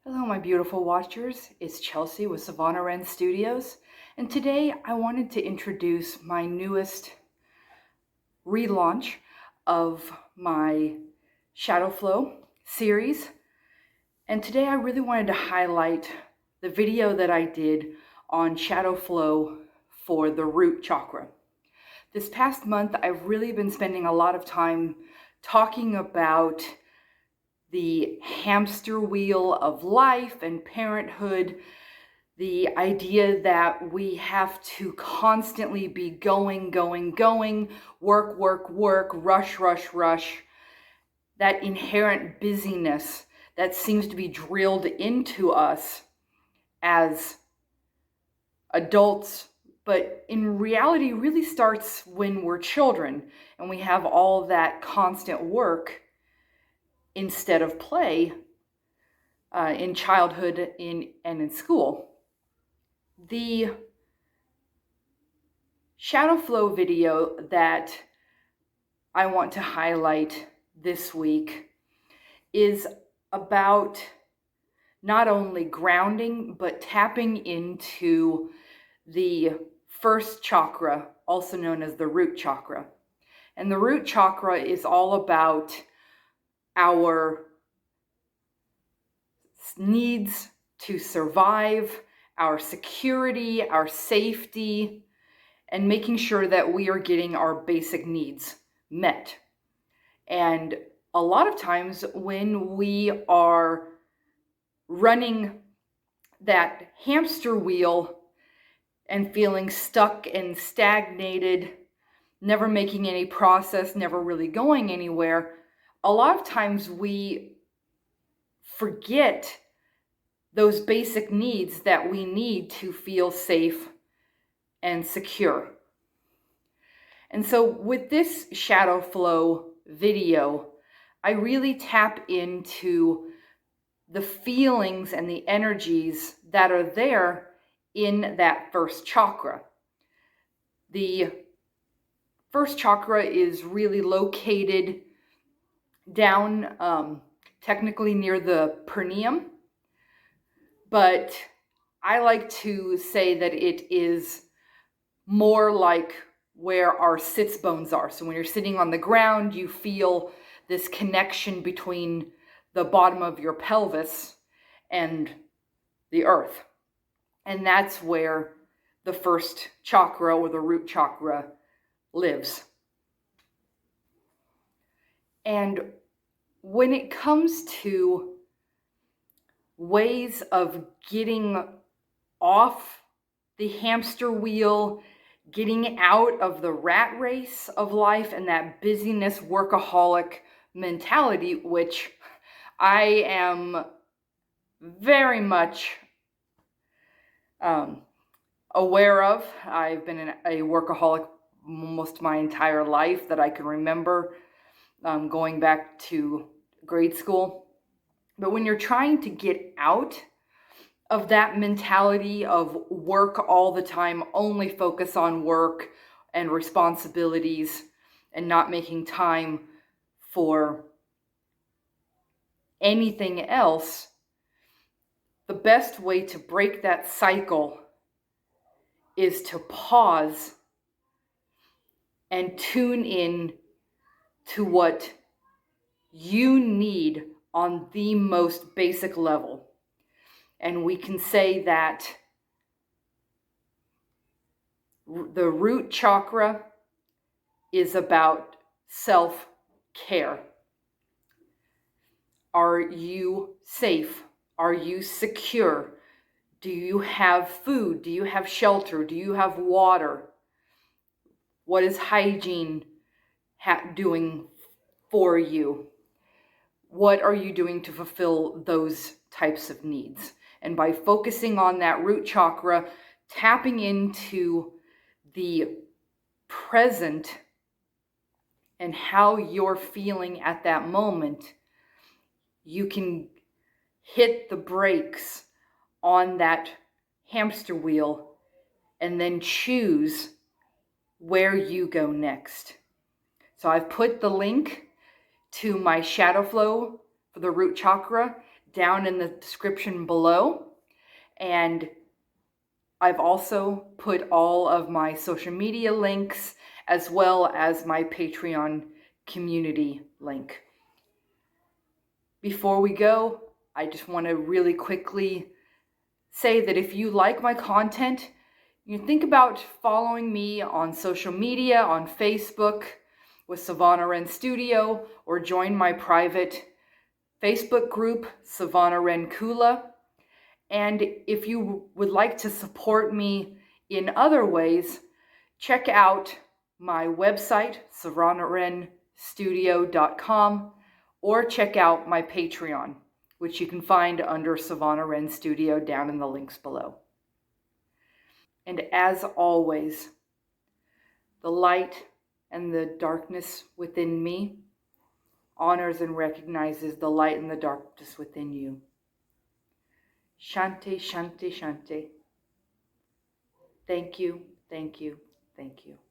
Hello, my beautiful watchers. It's Chelsea with Savannah Wren Studios, and today I wanted to introduce my newest relaunch of my Shadow Flow series. And today I really wanted to highlight the video that I did on Shadow Flow for the Root Chakra. This past month, I've really been spending a lot of time talking about the hamster wheel of life and parenthood, the idea that we have to constantly be going, work, rush, that inherent busyness that seems to be drilled into us as adults, but in reality really starts when we're children and we have all that constant work instead of play in childhood and in school. The Shadow Flow video that I want to highlight this week is about not only grounding, but tapping into the first chakra, also known as the root chakra. And the root chakra is all about our needs to survive, our security, our safety, and making sure that we are getting our basic needs met. And a lot of times when we are running that hamster wheel and feeling stuck and stagnated, never making any progress, never really going anywhere, a lot of times we forget those basic needs that we need to feel safe and secure. And so with this Shadow Flow video, I really tap into the feelings and the energies that are there in that first chakra. The first chakra is really located down technically near the perineum, but I like to say that it is more like where our sits bones are. So when you're sitting on the ground, you feel this connection between the bottom of your pelvis and the earth. And that's where the first chakra or the root chakra lives. And when it comes to ways of getting off the hamster wheel, getting out of the rat race of life and that busyness, workaholic mentality, which I am very much aware of. I've been a workaholic almost my entire life that I can remember, going back to grade school. But when you're trying to get out of that mentality of work all the time, only focus on work and responsibilities and not making time for anything else, the best way to break that cycle is to pause and tune in to what you need on the most basic level. And we can say that the root chakra is about self-care. Are you safe? Are you secure? Do you have food? Do you have shelter? Do you have water? What is hygiene doing for you? What are you doing to fulfill those types of needs? And by focusing on that root chakra, tapping into the present and how you're feeling at that moment, you can hit the brakes on that hamster wheel and then choose where you go next. So I've put the link to my Shadow Flow for the root chakra down in the description below. And I've also put all of my social media links as well as my Patreon community link. Before we go, I just want to really quickly say that if you like my content, you think about following me on social media, on Facebook with Savannah Wren Studio, or join my private Facebook group, Savannah Wren Kula. And if you would like to support me in other ways, check out my website, savannahwrenstudio.com, or check out my Patreon, which you can find under Savannah Wren Studio down in the links below. And as always, the light and the darkness within me honors and recognizes the light and the darkness within you. Shanti, Shanti, Shanti. Thank you, thank you, thank you.